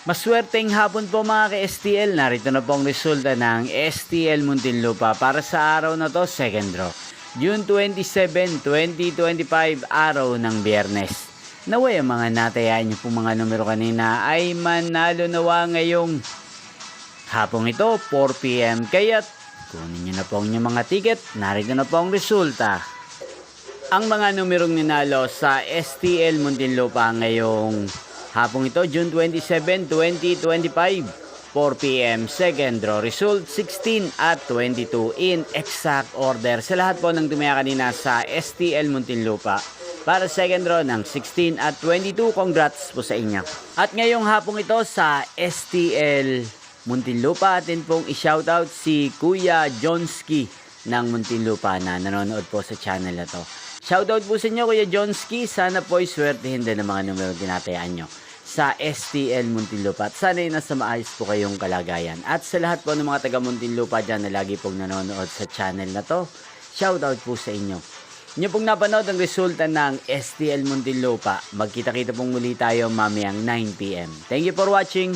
Maswerteng hapon po mga ka-STL. Narito na po ang resulta ng STL Muntinlupa para sa araw na to, second draw. June 27, 2025, araw ng Biyernes. Naway ang mga natayaan niyo po mga numero kanina ay manalo nawa ngayong hapong ito, 4 PM. Kaya't kunin niyo na po ang inyong mga ticket. Narito na po ang resulta. Ang mga numerong ninalo sa STL Muntinlupa ngayong hapong ito, June 27, 2025, 4 PM, second draw. Result 16 at 22 in exact order. Sa lahat po ng tumaya kanina sa STL Muntinlupa para second draw ng 16 at 22, congrats po sa inyo. At ngayong hapong ito sa STL Muntinlupa, atin pong i-shoutout si Kuya Jonski ng Muntinlupa na nanonood po sa channel na to. Shoutout po sa inyo Kuya Jonski, sana po iswertehin din ang mga numero tinatayaan nyo sa STL Muntinlupa at sana ay nasa maayos po kayong kalagayan. At sa lahat po ng mga taga Muntinlupa dyan na lagi pong nanonood sa channel na to, shoutout po sa inyo. Inyo pong napanood ang resulta ng STL Muntinlupa. Magkita-kita pong muli tayo mamayang 9 PM. Thank you for watching.